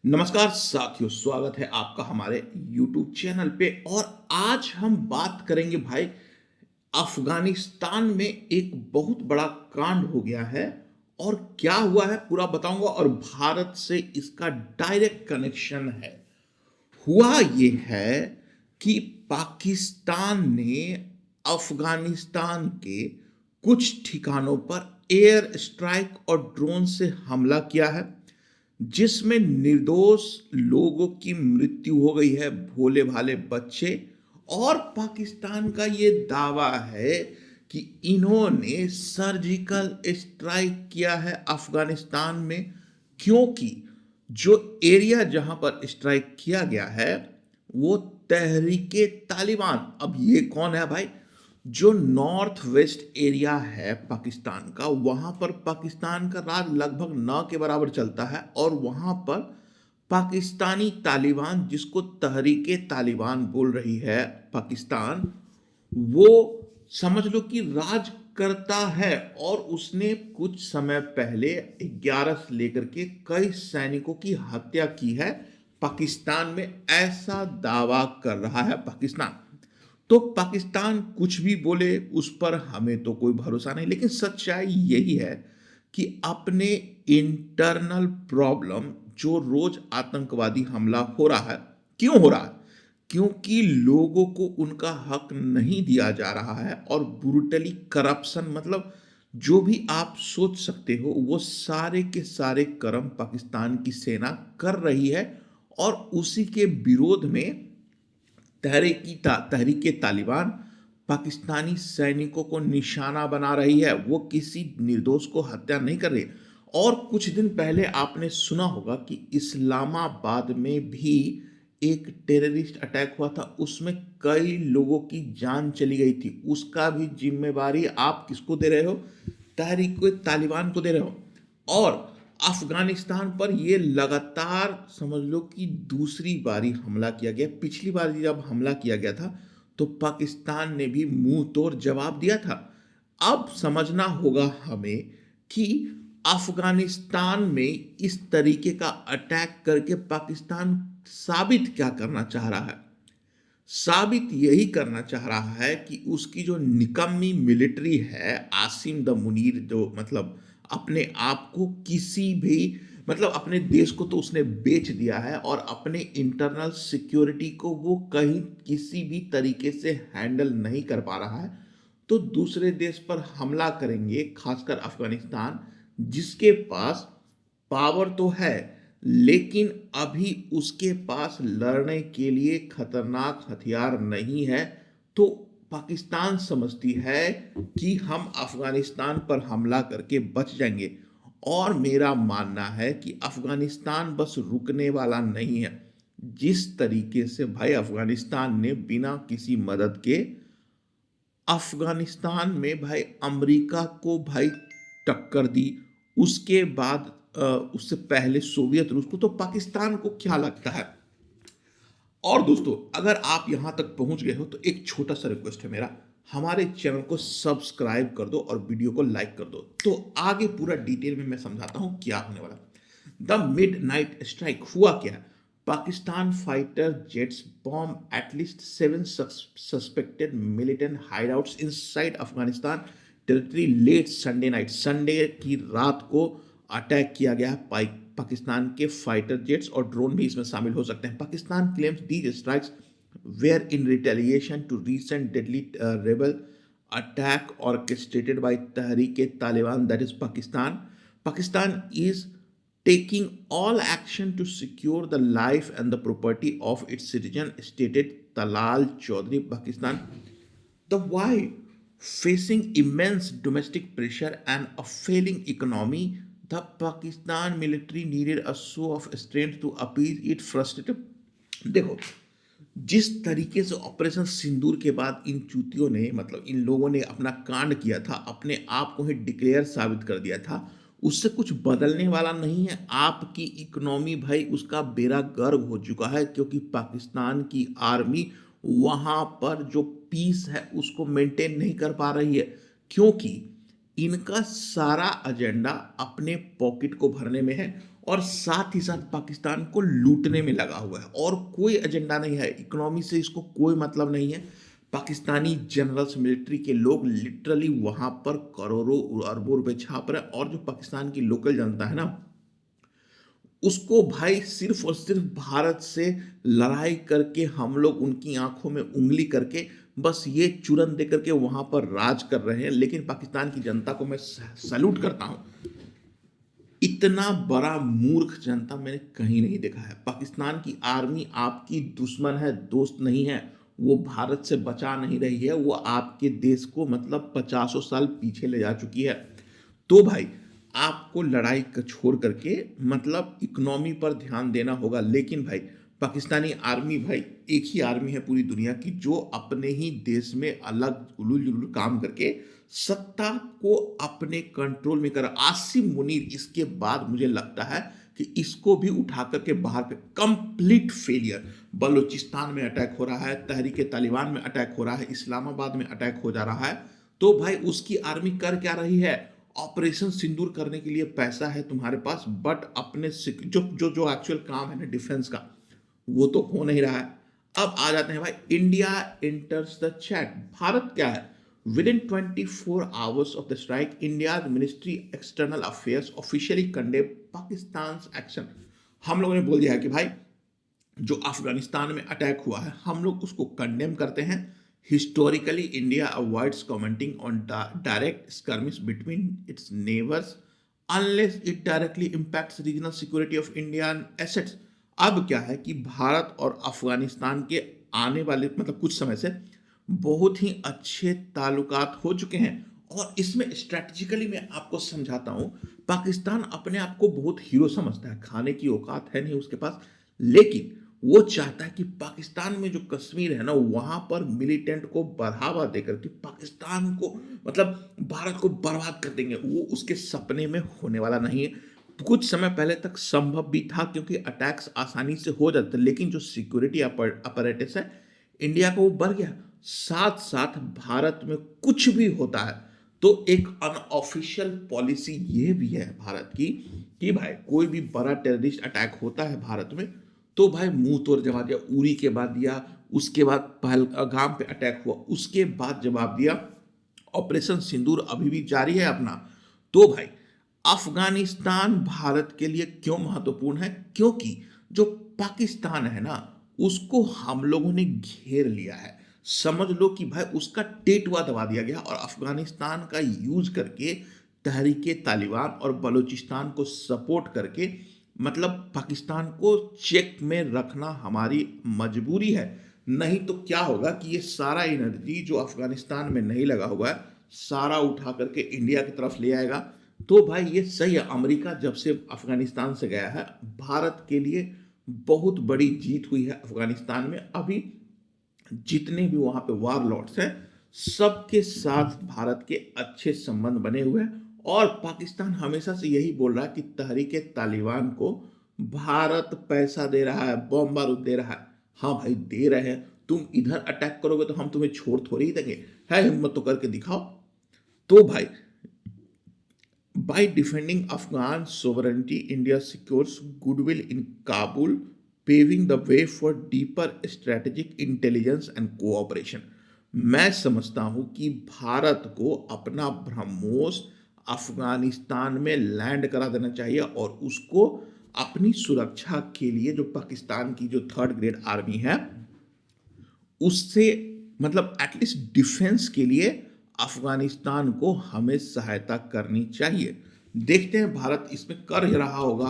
नमस्कार साथियों, स्वागत है आपका हमारे YouTube चैनल पे। और आज हम बात करेंगे भाई, अफगानिस्तान में एक बहुत बड़ा कांड हो गया है और क्या हुआ है पूरा बताऊंगा, और भारत से इसका डायरेक्ट कनेक्शन है। हुआ ये है कि पाकिस्तान ने अफगानिस्तान के कुछ ठिकानों पर एयर स्ट्राइक और ड्रोन से हमला किया है, जिसमें निर्दोष लोगों की मृत्यु हो गई है, भोले भाले बच्चे। और पाकिस्तान का ये दावा है कि इन्होंने सर्जिकल स्ट्राइक किया है अफगानिस्तान में, क्योंकि जो एरिया जहां पर स्ट्राइक किया गया है वो तहरीके तालिबान। अब ये कौन है भाई? जो नॉर्थ वेस्ट एरिया है पाकिस्तान का, वहां पर पाकिस्तान का राज लगभग न के बराबर चलता है, और वहां पर पाकिस्तानी तालिबान, जिसको तहरीके तालिबान बोल रही है पाकिस्तान, वो समझ लो कि राज करता है। और उसने कुछ समय पहले 11 से लेकर के कई सैनिकों की हत्या की है पाकिस्तान में, ऐसा दावा कर रहा है पाकिस्तान। तो पाकिस्तान कुछ भी बोले उस पर हमें तो कोई भरोसा नहीं, लेकिन सच्चाई यही है कि अपने इंटरनल प्रॉब्लम, जो रोज आतंकवादी हमला हो रहा है, क्यों हो रहा है? क्योंकि लोगों को उनका हक नहीं दिया जा रहा है, और ब्रूटली करप्शन, मतलब जो भी आप सोच सकते हो वो सारे के सारे कर्म पाकिस्तान की सेना कर रही है। और उसी के विरोध में तहरीके तालिबान पाकिस्तानी सैनिकों को निशाना बना रही है, वो किसी निर्दोष को हत्या नहीं कर रही। और कुछ दिन पहले आपने सुना होगा कि इस्लामाबाद में भी एक टेररिस्ट अटैक हुआ था, उसमें कई लोगों की जान चली गई थी। उसका भी जिम्मेवारी आप किसको दे रहे हो? तहरीक तालिबान को दे रहे हो। और अफगानिस्तान पर यह लगातार समझ लो कि दूसरी बारी हमला किया गया। पिछली बार जब हमला किया गया था तो पाकिस्तान ने भी मुंह तोड़ जवाब दिया था। अब समझना होगा हमें कि अफगानिस्तान में इस तरीके का अटैक करके पाकिस्तान साबित क्या करना चाह रहा है? साबित यही करना चाह रहा है कि उसकी जो निकम्मी मिलिट्री है, आसिम द मुनीर, जो मतलब अपने आप को किसी भी, मतलब अपने देश को तो उसने बेच दिया है, और अपने इंटरनल सिक्योरिटी को वो कहीं किसी भी तरीके से हैंडल नहीं कर पा रहा है। तो दूसरे देश पर हमला करेंगे, खासकर अफगानिस्तान, जिसके पास पावर तो है लेकिन अभी उसके पास लड़ने के लिए खतरनाक हथियार नहीं है। तो पाकिस्तान समझती है कि हम अफगानिस्तान पर हमला करके बच जाएंगे। और मेरा मानना है कि अफगानिस्तान बस रुकने वाला नहीं है। जिस तरीके से भाई अफगानिस्तान ने बिना किसी मदद के अफगानिस्तान में भाई अमेरिका को भाई टक्कर दी, उसके बाद उससे पहले सोवियत रूस को, तो पाकिस्तान को क्या लगता है? और दोस्तों, अगर आप यहां तक पहुंच गए हो तो एक छोटा सा रिक्वेस्ट है मेरा, हमारे चैनल को सब्सक्राइब कर दो और वीडियो को लाइक कर दो। तो आगे पूरा डिटेल में मैं समझाता हूं क्या होने वाला। द मिड नाइट स्ट्राइक हुआ क्या है? Pakistan fighter jets bomb at least 7 suspected militant hideouts inside Afghanistan territory late Sunday night. Sunday की रात को अटैक किया गया है। पाकिस्तान के फाइटर जेट्स और ड्रोन भी इसमें शामिल हो सकते हैं। Pakistan claims these strikes were in retaliation to recent deadly rebel attack orchestrated by Tehreek-e-Taliban, that is Pakistan. Pakistan is taking all action to secure the life and the property of its citizen, stated Talal Chaudhary. Pakistan, the why, facing immense domestic pressure and a failing economy, the Pakistan military needed a show of strength to appease its frustrated। देखो, जिस तरीके से operation सिंदूर के बाद इन चूतियों ने, मतलब इन लोगों ने अपना कांड किया था, अपने आप को ही डिक्लेयर साबित कर दिया था, उससे कुछ बदलने वाला नहीं है। आपकी इकोनॉमी भाई उसका बेड़ा गर्क हो चुका है, क्योंकि पाकिस्तान की आर्मी वहां पर जो पीस है उसको मेंटेन नहीं कर पा रही है, क्योंकि इनका सारा एजेंडा अपने पॉकेट को भरने में है। और साथ ही साथ पाकिस्तान को लूटने में लगा हुआ है और कोई एजेंडा नहीं है, इकोनॉमी से इसको कोई मतलब नहीं है। पाकिस्तानी जनरल्स, मिलिट्री के लोग लिटरली वहां पर करोड़ों अरबों रुपए छाप रहे हैं और जो पाकिस्तान की लोकल जनता है ना, उसको भाई सिर्फ और सिर्फ भारत से लड़ाई करके हम लोग उनकी आंखों में उंगली करके बस ये चूरन दे करके वहां पर राज कर रहे हैं। लेकिन पाकिस्तान की जनता को मैं सैल्यूट करता हूं, इतना बड़ा मूर्ख जनता मैंने कहीं नहीं देखा है। पाकिस्तान की आर्मी आपकी दुश्मन है, दोस्त नहीं है। वो भारत से बचा नहीं रही है, वो आपके देश को मतलब पचासों साल पीछे ले जा चुकी है। तो भाई आपको लड़ाई को छोड़ करके मतलब इकोनॉमी पर ध्यान देना होगा। लेकिन भाई पाकिस्तानी आर्मी भाई एक ही आर्मी है पूरी दुनिया की जो अपने ही देश में अलग उलूल जुलूल काम करके सत्ता को अपने कंट्रोल में कर। आसिम मुनीर इसके बाद मुझे लगता है कि इसको भी उठा करके बाहर पे कंप्लीट फेलियर। बलूचिस्तान में अटैक हो रहा है, तहरीके तालिबान में अटैक हो रहा है, इस्लामाबाद में अटैक हो जा रहा है। तो भाई उसकी आर्मी कर क्या रही है? ऑपरेशन सिंदूर करने के लिए पैसा है तुम्हारे पास, बट अपने जो जो जो एक्चुअल काम है ना डिफेंस का, वो तो हो नहीं रहा है। अब आ जाते हैं भाई, इंडिया इंटर्स द चैट। भारत क्या है? With in 24 hours of the strike, India ministry external affairs officially condemn Pakistan action. हम लोगों ने बोल दिया है कि भाई जो अफगानिस्तान में अटैक हुआ है हम लोग उसको कंडेम करते हैं। Historically India avoids commenting on direct skirmish between its neighbours unless it directly impacts regional security of Indian assets. अब क्या है कि भारत और अफगानिस्तान के आने वाले मतलब कुछ समय से बहुत ही अच्छे ताल्लुकात हो चुके हैं और इसमें स्ट्रैटेजिकली मैं आपको समझाता हूं। पाकिस्तान अपने आप को बहुत हीरो समझता है, खाने की औकात है नहीं उसके पास, लेकिन वो चाहता है कि पाकिस्तान में जो कश्मीर है ना वहां पर मिलिटेंट को बढ़ावा देकर के पाकिस्तान को मतलब भारत को बर्बाद कर देंगे। वो उसके सपने में होने वाला नहीं है। कुछ समय पहले तक संभव भी था क्योंकि अटैक्स आसानी से हो जाते, लेकिन जो सिक्योरिटी अपरेटस है इंडिया का वो बढ़ गया। साथ साथ भारत में कुछ भी होता है तो एक अनऑफिशियल पॉलिसी ये भी है भारत की कि भाई कोई भी बड़ा टेररिस्ट अटैक होता है भारत में तो भाई मुंह तोड़ जवाब दिया। उरी के बाद दिया, उसके बाद पहलगाम पे अटैक हुआ उसके बाद जवाब दिया। ऑपरेशन सिंदूर अभी भी जारी है अपना। तो भाई अफगानिस्तान भारत के लिए क्यों महत्वपूर्ण है? क्योंकि जो पाकिस्तान है ना उसको हम लोगों ने घेर लिया है। समझ लो कि भाई उसका टेटवा दबा दिया गया और अफगानिस्तान का यूज करके तहरीके तालिबान और बलूचिस्तान को सपोर्ट करके मतलब पाकिस्तान को चेक में रखना हमारी मजबूरी है। नहीं तो क्या होगा कि ये सारा एनर्जी जो अफगानिस्तान में नहीं लगा हुआ है सारा उठा करके इंडिया की तरफ ले आएगा। तो भाई ये सही है, अमेरिका जब से अफगानिस्तान से गया है भारत के लिए बहुत बड़ी जीत हुई है अफगानिस्तान में। अभी जितने भी वहां पे वार लॉर्ड्स हैं सबके साथ भारत के अच्छे संबंध बने हुए हैं और पाकिस्तान हमेशा से यही बोल रहा है कि तहरीके तालिबान को भारत पैसा दे रहा है, बम बारूद दे रहा है। हाँ भाई दे रहे हैं, तुम इधर अटैक करोगे तो हम तुम्हें छोड़ थोड़ी ही देंगे, है हिम्मत तो करके दिखाओ। तो भाई by defending Afghan sovereignty, India secures goodwill in Kabul, paving the way for deeper strategic intelligence and cooperation. मैं समझता हूं कि भारत को अपना ब्रह्मोस अफगानिस्तान में लैंड करा देना चाहिए और उसको अपनी सुरक्षा के लिए जो पाकिस्तान की जो थर्ड ग्रेड आर्मी है उससे मतलब एटलीस्ट डिफेंस के लिए अफगानिस्तान को हमें सहायता करनी चाहिए। देखते हैं भारत इसमें कर रहा होगा।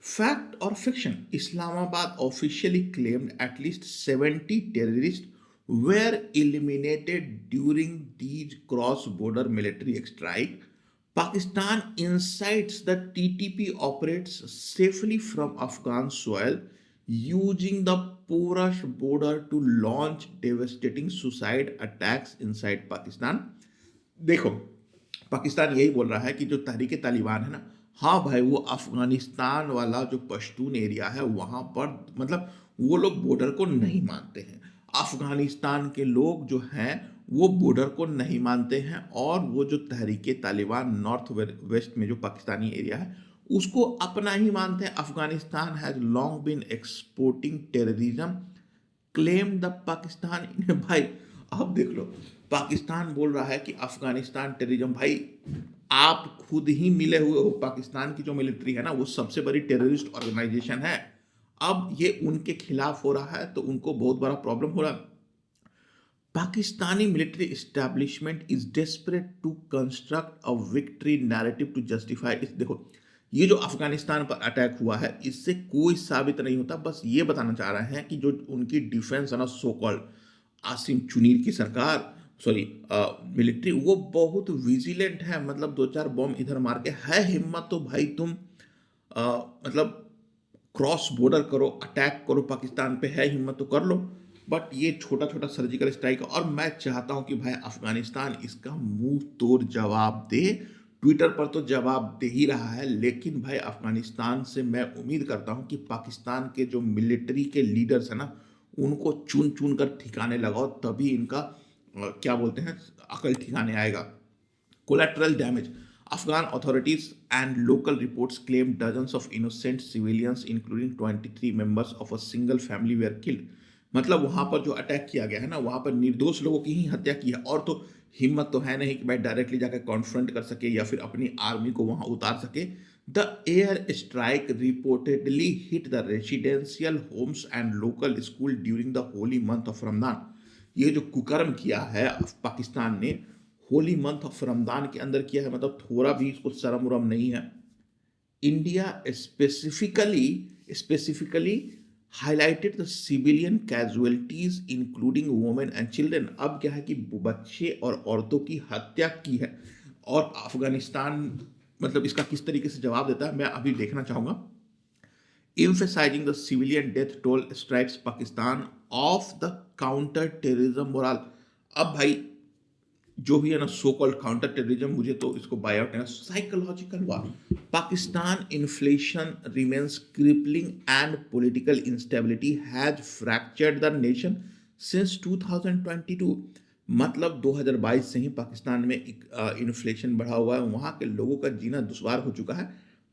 फैक्ट और fiction? Islamabad officially claimed at least 70 terrorist were eliminated during these cross-border military strike. Pakistan incites the TTP operates safely from Afghan soil using the porous border to launch devastating suicide attacks inside Pakistan. देखो पाकिस्तान यही बोल रहा है कि जो तहरीके तालिबान है ना, हाँ भाई वो अफगानिस्तान वाला जो पश्तून एरिया है वहां पर मतलब वो लोग बॉर्डर को नहीं मानते हैं। अफगानिस्तान के लोग जो हैं वो बॉर्डर को नहीं मानते हैं और वो जो तहरीके तालिबान नॉर्थ वेस्ट में जो पाकिस्तानी एरिया है उसको अपना ही मानते हैं। Afghanistan has long been exporting terrorism, claim the Pakistan. भाई आप देख लो, पाकिस्तान बोल रहा है कि अफगानिस्तान टेररिज्म। भाई आप खुद ही मिले हुए हो, पाकिस्तान की जो मिलिट्री है ना वो सबसे बड़ी टेररिस्ट ऑर्गेनाइजेशन है। अब ये उनके खिलाफ हो रहा है तो उनको बहुत बड़ा प्रॉब्लम हो रहा है। Pakistani military establishment is desperate to construct a victory narrative to justify इस। देखो, ये जो अफगानिस्तान पर अटैक हुआ है इससे कोई साबित नहीं होता, बस ये बताना चाह रहे हैं कि जो उनकी डिफेंस है ना, सो कॉल्ड आसिम चुनीर की सरकार, सॉरी मिलिट्री, वो बहुत विजिलेंट है। मतलब दो चार बॉम्ब इधर मार के है हिम्मत तो भाई तुम अ, मतलब क्रॉस बॉर्डर करो, अटैक करो, पाकिस्तान पे है हिम्मत तो कर लो। बट ये छोटा छोटा सर्जिकल स्ट्राइक, और मैं चाहता हूं कि भाई अफगानिस्तान इसका मुंह तोड़ जवाब दे। ट्विटर पर तो जवाब दे ही रहा है, लेकिन भाई अफगानिस्तान से मैं उम्मीद करता हूं कि पाकिस्तान के जो मिलिट्री के लीडर्स हैं ना उनको चुन चुन कर ठिकाने लगाओ, तभी इनका क्या बोलते हैं, अकल ठिकाने आएगा। Collateral damage. Afghan authorities and local reports claim dozens of innocent civilians, including 23 members of a single family, were killed. मतलब वहां पर जो अटैक किया गया है ना, वहां पर निर्दोष लोगों की ही हत्या की है। और तो हिम्मत तो है नहीं कि भाई डायरेक्टली जाकर कॉन्फ्रंट कर सके या फिर अपनी आर्मी को वहां उतार सके। The air strike reportedly hit the residential homes and local school during the Holi month of Ramzan. ये जो कुकर्म किया है पाकिस्तान ने होली मंथ ऑफ रमदान के अंदर किया है, मतलब थोड़ा भी इसको शर्म उरम नहीं है। India specifically highlighted the civilian casualties including women and children. अब क्या है कि बच्चे और औरतों की हत्या की है, और अफगानिस्तान मतलब इसका किस तरीके से जवाब देता है मैं अभी देखना चाहूंगा। emphasizing the civilian death toll stripes Pakistan of the counter terrorism moral। अब भाई जो भी है ना सो कॉल्ड काउंटर टेररिज्म, मुझे तो इसको बाय आउट है psychological war. Pakistan inflation remains crippling and political instability has fractured the nation since 2022। मतलब 2022 से ही पाकिस्तान में इन्फ्लेशन बढ़ा हुआ है, वहाँ के लोगों का जीना दुश्वार हो चुका है।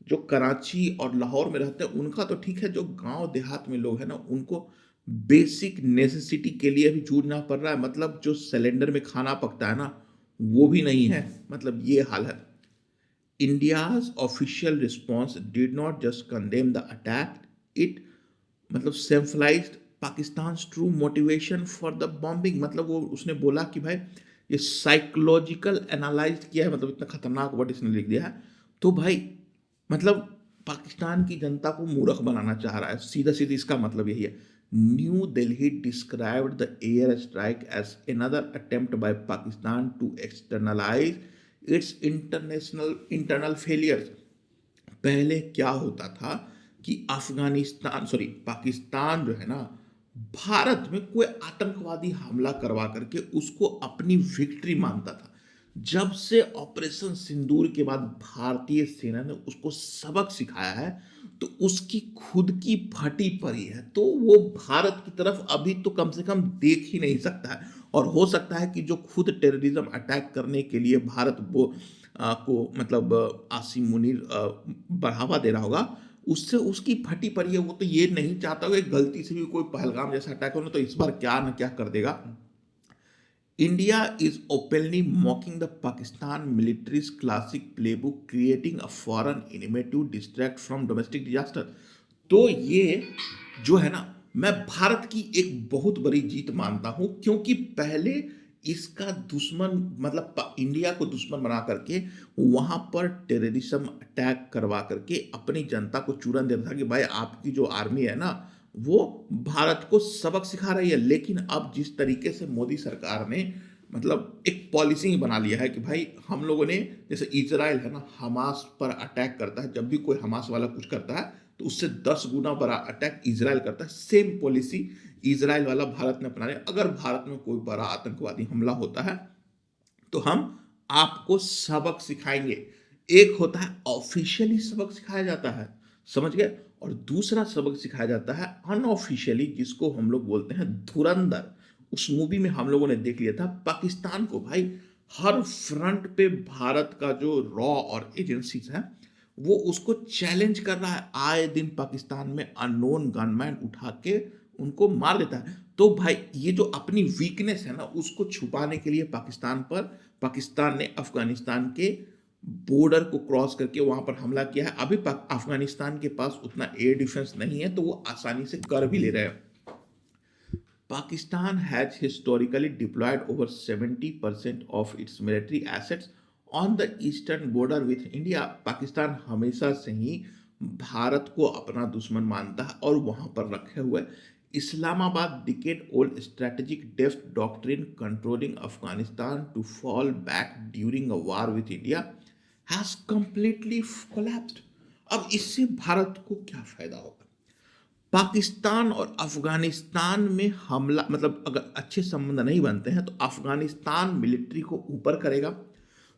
जो कराची और लाहौर में रहते हैं उनका तो ठीक है, जो गांव देहात में लोग हैं ना उनको बेसिक नेसेसिटी के लिए भी जूझना पड़ रहा है। मतलब जो सिलेंडर में खाना पकता है ना वो भी नहीं है, मतलब ये हाल है। India's official response did not just condemn the attack, it मतलब symbolised Pakistan true motivation for the bombing. मतलब वो उसने बोला कि भाई ये साइकोलॉजिकल एनालाइज किया है, मतलब इतना खतरनाक वर्ड इसने लिख दिया है। तो भाई मतलब पाकिस्तान की जनता को मूर्ख बनाना चाह रहा है, सीधा सीधा इसका मतलब यही है। New Delhi described the air strike as another attempt by Pakistan to externalise its internal failures. पहले क्या होता था कि अफगानिस्तान सॉरी पाकिस्तान जो है ना भारत में कोई आतंकवादी हमला करवा करके उसको अपनी विक्ट्री मानता था। जब से ऑपरेशन सिंदूर के बाद भारतीय सेना ने उसको सबक सिखाया है तो उसकी खुद की फटी पड़ी है, तो वो भारत की तरफ अभी तो कम से कम देख ही नहीं सकता है। और हो सकता है कि जो खुद टेररिज्म अटैक करने के लिए भारत वो को मतलब आसिम मुनीर बढ़ावा दे रहा होगा, उससे उसकी फटी पड़ी है। वो तो ये नहीं चाहता कि गलती से भी कोई पहलगाम जैसा अटैक हो ना तो इस बार क्या ना क्या कर देगा। India is openly mocking the Pakistan military's classic playbook, creating a foreign enemy to distract from domestic disaster। तो ये जो है ना मैं भारत की एक बहुत बड़ी जीत मानता हूं, क्योंकि पहले इसका दुश्मन मतलब इंडिया को दुश्मन बना करके वहां पर टेररिज्म अटैक करवा करके अपनी जनता को चूरन देता था कि भाई आपकी जो आर्मी है ना वो भारत को सबक सिखा रही है। लेकिन अब जिस तरीके से मोदी सरकार ने मतलब एक पॉलिसी ही बना लिया है कि भाई हम लोगों ने, जैसे इजराइल है ना हमास पर अटैक करता है, जब भी कोई हमास वाला कुछ करता है तो उससे 10 गुना बड़ा अटैक इजराइल करता है। सेम पॉलिसी इजराइल वाला भारत ने अपना लिया। अगर भारत में कोई बड़ा आतंकवादी हमला होता है तो हम आपको सबक सिखाएंगे। एक होता है ऑफिशियली सबक सिखाया जाता है, समझ गए, और दूसरा सबक सिखाया जाता है अनऑफिशियली, जिसको हम लोग बोलते हैं धुरंधर। उस मूवी में हम लोगों ने देख लिया था पाकिस्तान को भाई हर फ्रंट पे भारत का जो रॉ और एजेंसीज है वो उसको चैलेंज कर रहा है। आए दिन पाकिस्तान में अननोन गनमैन उठा के उनको मार देता है। तो भाई ये जो अपनी वीकनेस है ना, उसको छुपाने के लिए पाकिस्तान ने अफगानिस्तान के बॉर्डर को क्रॉस करके वहां पर हमला किया है। अभी अफगानिस्तान के पास उतना एयर डिफेंस नहीं है, तो वो आसानी से कर भी ले रहे हैं। Pakistan has historically deployed over 70% of its military assets on the eastern border with India. Pakistan हमेशा से ही भारत को अपना दुश्मन मानता है और वहां पर रखे हुए Islamabad decade old strategic depth doctrine controlling Afghanistan to fall back during a war with India has completely collapsed. अब इससे भारत को क्या फायदा होगा? पाकिस्तान और अफगानिस्तान में हमला, मतलब अगर अच्छे संबंध नहीं बनते हैं तो अफगानिस्तान मिलिट्री को ऊपर करेगा।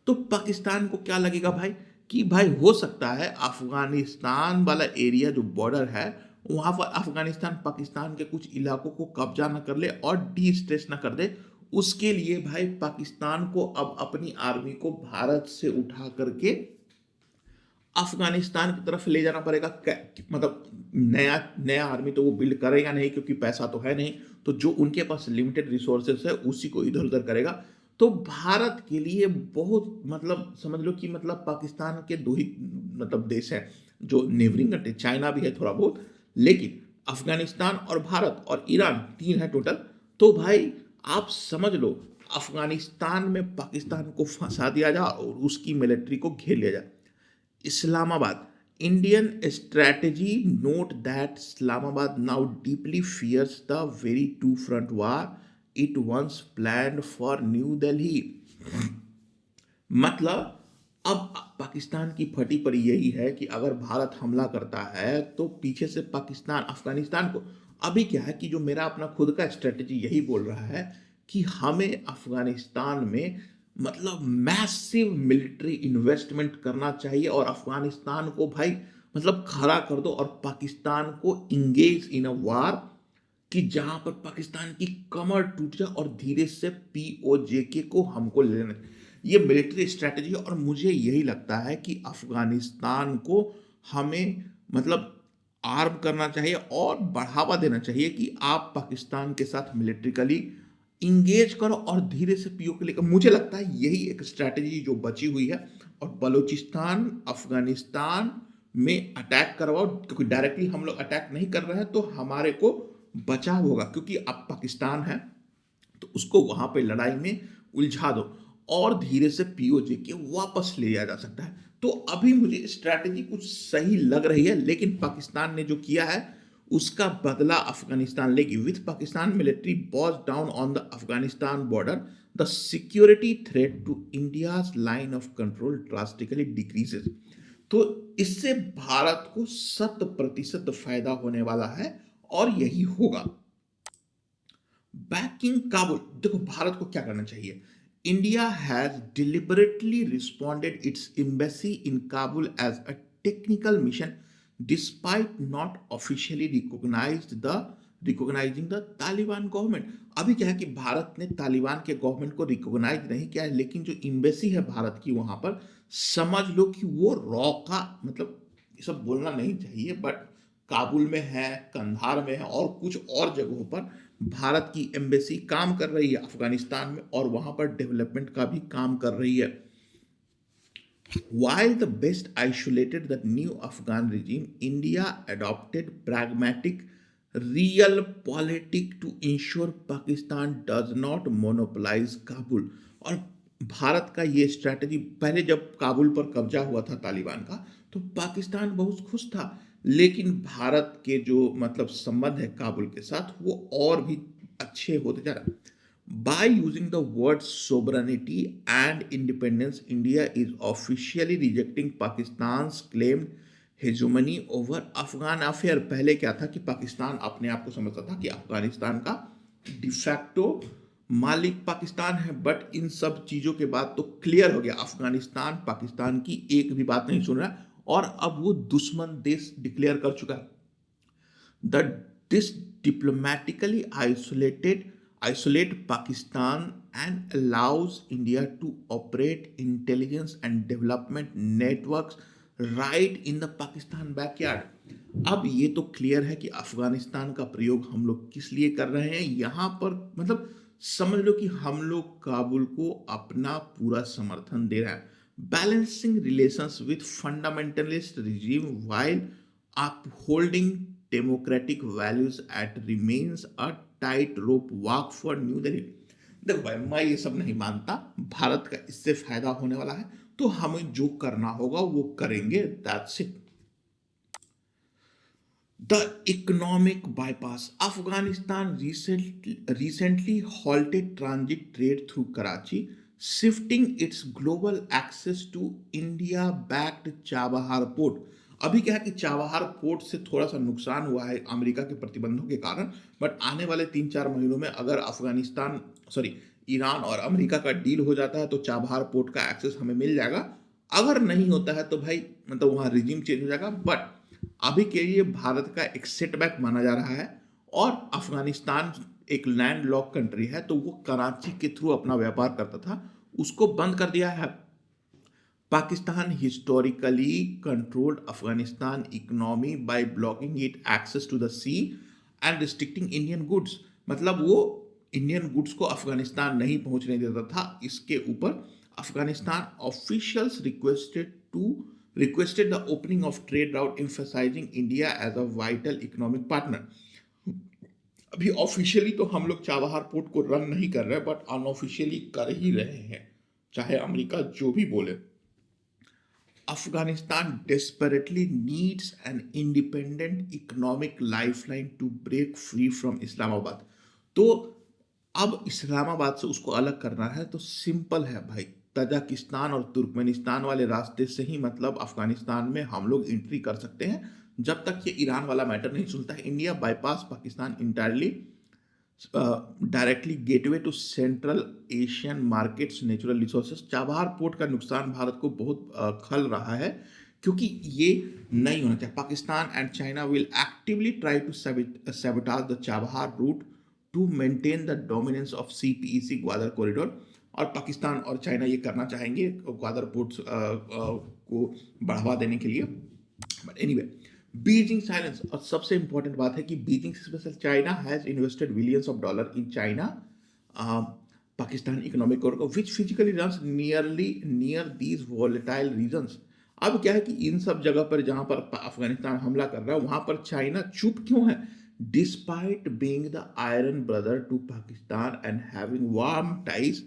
तो पाकिस्तान को क्या लगेगा भाई, कि भाई हो सकता है अफगानिस्तान वाला एरिया जो बॉर्डर है वहां पर अफगानिस्तान पाकिस्तान के कुछ इलाकों को कब्जा न कर ले और डी स्ट्रेस न कर दे। उसके लिए भाई पाकिस्तान को अब अपनी आर्मी को भारत से उठा करके अफगानिस्तान की तरफ ले जाना पड़ेगा। मतलब नया नया आर्मी तो वो बिल्ड करेगा नहीं, क्योंकि पैसा तो है नहीं। तो जो उनके पास लिमिटेड रिसोर्सेस है उसी को इधर उधर करेगा। तो भारत के लिए बहुत, मतलब समझ लो कि मतलब पाकिस्तान के दो ही मतलब देश हैं जो नेबरिंग कंट्री, चाइना भी है थोड़ा बहुत, लेकिन अफगानिस्तान और भारत और ईरान, तीन है टोटल। तो भाई आप समझ लो अफगानिस्तान में पाकिस्तान को फंसा दिया जाए और उसकी मिलिट्री को घेर लिया जाए। Islamabad. Indian strategy note that Islamabad now deeply fears the very two-front war it once planned for New Delhi. मतलब अब पाकिस्तान की फटी पड़ी यही है कि अगर भारत हमला करता है तो पीछे से पाकिस्तान अफगानिस्तान को, अभी क्या है कि जो मेरा अपना खुद का स्ट्रेटजी यही बोल रहा है कि हमें अफगानिस्तान में मतलब मैसिव मिलिट्री इन्वेस्टमेंट करना चाहिए और अफगानिस्तान को भाई मतलब खड़ा कर दो और पाकिस्तान को इंगेज इन अ वार, कि जहां पर पाकिस्तान की कमर टूट जाए और धीरे से पीओजेके को हमको लेना। ये मिलिट्री स्ट्रेटजी है और मुझे यही लगता है कि अफगानिस्तान को हमें मतलब आर्म करना चाहिए और बढ़ावा देना चाहिए कि आप पाकिस्तान के साथ मिलिट्रिकली इंगेज करो और धीरे से पीओ के लेकर। मुझे लगता है यही एक स्ट्रैटेजी जो बची हुई है। और बलूचिस्तान अफगानिस्तान में अटैक करवाओ, क्योंकि डायरेक्टली हम लोग अटैक नहीं कर रहे हैं तो हमारे को बचाव होगा, क्योंकि अब पाकिस्तान है तो उसको वहां पे लड़ाई में उलझा दो और धीरे से पीओजे के वापस ले जा सकता है। तो अभी मुझे स्ट्रैटेजी कुछ सही लग रही है, लेकिन पाकिस्तान ने जो किया है उसका बदला अफगानिस्तान लेगी। With Pakistan military bogs down on the Afghanistan border, the security threat to India's line of control drastically decreases. तो इससे भारत को 100% फायदा होने वाला है और यही होगा। बैकिंग काबुल, देखो भारत को क्या करना चाहिए। India has deliberately responded its embassy in Kabul as a technical mission despite not officially recognising the Taliban government. अभी क्या है कि भारत ने तालिबान के गवर्नमेंट को रिकॉग्नाइज नहीं किया है, लेकिन जो एम्बेसी है भारत की वहां पर, समझ लो कि वो रॉ का, मतलब ये सब बोलना नहीं चाहिए बट काबुल में है, कंधार में है और कुछ और जगहों पर भारत की एम्बेसी काम कर रही है अफगानिस्तान में और वहां पर डेवलपमेंट का भी काम कर रही है। While the West isolated the new Afghan regime, India adopted pragmatic realpolitik to ensure Pakistan does not monopolize Kabul। और भारत का ये स्ट्रैटेजी, पहले जब काबुल पर कब्जा हुआ था तालिबान का तो पाकिस्तान बहुत खुश था, लेकिन भारत के जो मतलब संबंध है काबुल के साथ वो और भी अच्छे होते जा रहे हैं। By using the words sovereignty and independence, India is officially rejecting Pakistan's claimed hegemony over Afghan affair। पहले क्या था कि पाकिस्तान अपने आप को समझता था कि अफगानिस्तान का डिफैक्टो मालिक पाकिस्तान है, बट इन सब चीजों के बाद तो क्लियर हो गया अफगानिस्तान पाकिस्तान की एक भी बात नहीं सुन रहा और अब वो दुश्मन देश डिक्लेयर कर चुका है। This diplomatically isolate Pakistan and allows India to operate intelligence and development networks right in the Pakistan backyard. अब ये तो क्लियर है कि अफगानिस्तान का प्रयोग हम लोग किस लिए कर रहे हैं यहाँ पर, मतलब समझ लो कि हम लोग काबुल को अपना पूरा समर्थन दे रहे हैं। Balancing relations with fundamentalist regime while upholding democratic values at remains a tightrope walk for new Delhi. देखो भाई, मैं ये सब नहीं मानता, भारत का इससे फायदा होने वाला है तो हमें जो करना होगा वो करेंगे, that's it. The economic bypass. Afghanistan recently halted transit trade through Karachi, shifting its global access to India-backed Chabahar port. अभी क्या है कि चाबहार पोर्ट से थोड़ा सा नुकसान हुआ है अमेरिका के प्रतिबंधों के कारण, बट आने वाले 3-4 महीनों में अगर अफगानिस्तान सॉरी ईरान और अमेरिका का डील हो जाता है तो चाबहार पोर्ट का एक्सेस हमें मिल जाएगा। अगर नहीं होता है तो भाई मतलब वहाँ रिजीम चेंज हो जाएगा, बट अभी के लिए भारत का एक सेटबैक माना जा रहा है। और अफगानिस्तान एक लैंड लॉक कंट्री है तो वो कराची के थ्रू अपना व्यापार करता था, उसको बंद कर दिया है। Pakistan historically controlled Afghanistan economy by blocking it access to the sea and restricting Indian goods। मतलब वो इंडियन गुड्स को अफगानिस्तान नहीं पहुंचने देता था। इसके ऊपर Afghanistan officials requested the opening of trade route emphasizing India as a vital economic partner। अभी ऑफिशियली तो हम लोग चाबहार पोर्ट को रन नहीं कर रहे, बट अनऑफिशियली कर ही रहे हैं, चाहे अमेरिका जो भी बोले। Afghanistan desperately needs an independent economic lifeline to break free from Islamabad। तो अब इस्लामाबाद से उसको अलग करना है तो सिंपल है भाई, तजाकिस्तान और तुर्कमेनिस्तान वाले रास्ते से ही मतलब अफगानिस्तान में हम लोग एंट्री कर सकते हैं। जब तक ये ईरान वाला मैटर नहीं सुलझता है, India bypass Pakistan entirely directly gateway to central Asian markets natural resources. Chabahar port का नुकसान भारत को बहुत खल रहा है क्योंकि ये नहीं होना चाहिए। Pakistan and China will actively try to sabotage the Chabahar route to maintain the dominance of CPEC Gwadar corridor. और पाकिस्तान और चाइना ये करना चाहेंगे ग्वादर पोर्ट को बढ़ावा देने के लिए। But anyway, Beijing silence. और सबसे इंपॉर्टेंट बात है कि Beijing special China has invested billions of dollar in China Pakistan economic corridor which physically runs near these volatile regions. अब क्या है कि इन सब जगह पर जहां पर अफगानिस्तान हमला कर रहा है वहां पर चाइना चुप क्यों है? Despite being the iron brother to Pakistan and having warm ties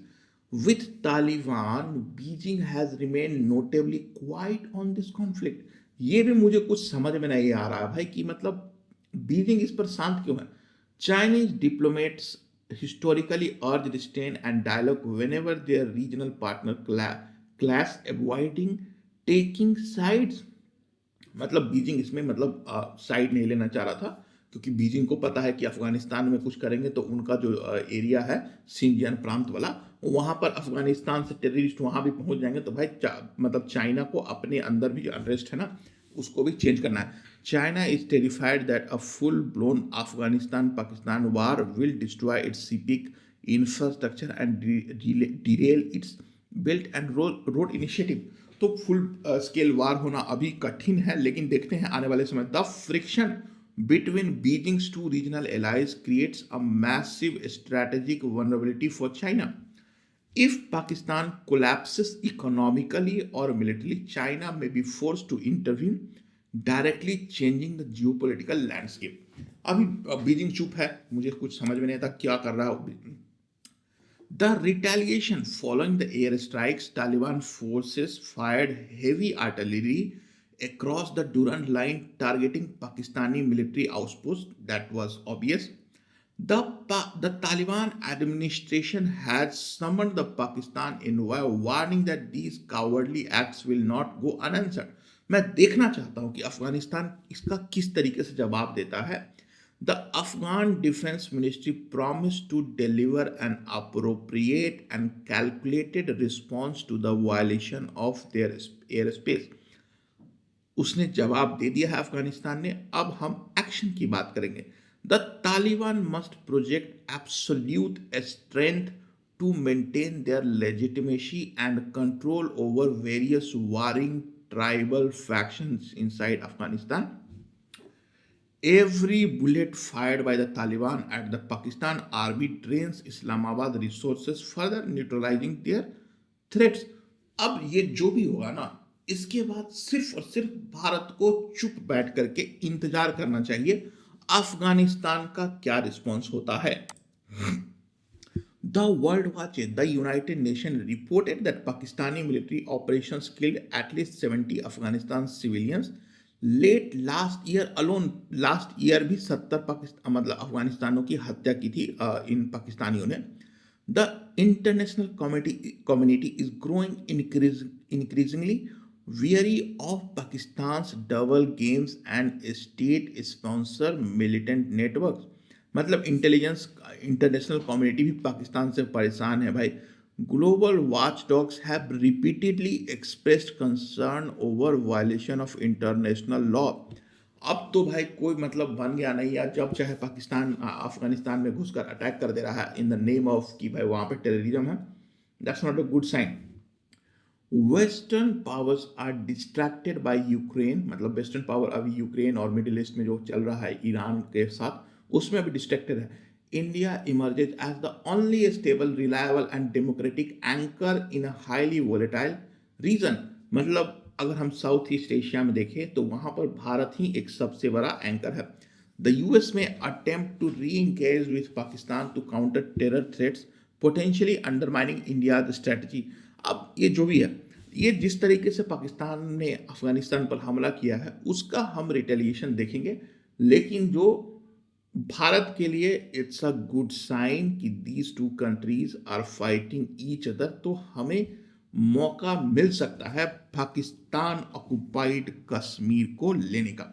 with Taliban, Beijing has remained notably quiet on this conflict। ये भी मुझे कुछ समझ में नहीं आ रहा है भाई कि मतलब बीजिंग इस पर शांत क्यों है। Chinese diplomats historically urge restraint and dialogue whenever their regional partner clash, avoiding taking sides। मतलब बीजिंग इसमें मतलब साइड नहीं लेना चाह रहा था क्योंकि बीजिंग को पता है कि अफगानिस्तान में कुछ करेंगे तो उनका जो एरिया है सिंजियान प्रांत वाला, वहां पर अफगानिस्तान से टेररिस्ट वहां भी पहुंच जाएंगे तो भाई मतलब चाइना को अपने अंदर भी जो अनरेस्ट है ना उसको भी चेंज करना है। China is terrified that a full blown Afghanistan Pakistan war will destroy it's civic infrastructure and Daryl it's built and road initiative. तो फुल स्केल वार होना अभी कठिन है, लेकिन देखते हैं आने वाले समय। The friction between Beijing's two regional allies creates a massive strategic vulnerability for China. If Pakistan collapses economically or militarily, China may be forced to intervene, directly changing the geopolitical landscape। अभी Beijing चुप है, मुझे कुछ समझ में नहीं आता क्या कर रहा है। The retaliation following the airstrikes, Taliban forces fired heavy artillery across the Durand line, targeting Pakistani military outposts. That was obvious। The Taliban administration has summoned the Pakistan envoy, warning that these cowardly acts will not go unanswered। मैं देखना चाहता हूं कि अफगानिस्तान इसका किस तरीके से जवाब देता है। The Afghan Defense Ministry promised to deliver an appropriate and calculated response to the violation of their airspace। उसने जवाब दे दिया है अफगानिस्तान ने, अब हम एक्शन की बात करेंगे। The Taliban must project absolute strength to maintain their legitimacy and control over various warring tribal factions inside Afghanistan. Every bullet fired by the Taliban at the Pakistan army drains Islamabad resources, further neutralizing their threats. अब ये जो भी होगा ना, इसके बाद सिर्फ और सिर्फ भारत को चुप बैठ करके इंतजार करना चाहिए अफगानिस्तान का क्या रिस्पॉन्स होता है। The World Watch, the United Nations reported that Pakistani military operations killed at least 70 Afghanistan civilians. Late last year alone, last year भी 70 पाकिस्तान मतलब अफगानिस्तानों की हत्या की थी इन पाकिस्तानियों ने। The international community is growing increasingly weary of Pakistan's double games and state sponsor militant networks। मतलब intelligence international community भी पाकिस्तान से परेशान है भाई। Global watchdogs have repeatedly expressed concern over violation of international law। अब तो भाई कोई मतलब बन गया नहीं यार, जब चाहे पाकिस्तान अफगानिस्तान में घुसकर अटैक कर दे रहा है इन द नेम ऑफ कि भाई वहाँ पे टेररिज्म है। That's not a good sign. Western powers are distracted by Ukraine, मतलब वेस्टर्न पावर अभी यूक्रेन और मिडिल ईस्ट में जो चल रहा है ईरान के साथ, उसमें अभी डिस्ट्रैक्टेड है। India emerges as the only stable, reliable and democratic anchor in a highly volatile region। मतलब अगर हम साउथ ईस्ट एशिया में देखें तो वहां पर भारत ही एक सबसे बड़ा एंकर है। The US may attempt to re-engage with Pakistan to counter terror threats, potentially undermining India's strategy। अब ये जो भी है, ये जिस तरीके से पाकिस्तान ने अफगानिस्तान पर हमला किया है उसका हम रिटेलिएशन देखेंगे, लेकिन जो भारत के लिए इट्स अ गुड साइन कि these two countries are fighting each other, तो हमें मौका मिल सकता है पाकिस्तान ऑक्युपाइड कश्मीर को लेने का।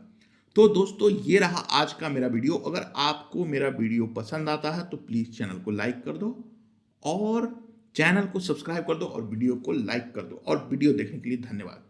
तो दोस्तों ये रहा आज का मेरा वीडियो। अगर आपको मेरा वीडियो पसंद आता है तो प्लीज़ चैनल को लाइक कर दो और चैनल को सब्सक्राइब कर दो और वीडियो को लाइक कर दो, और वीडियो देखने के लिए धन्यवाद।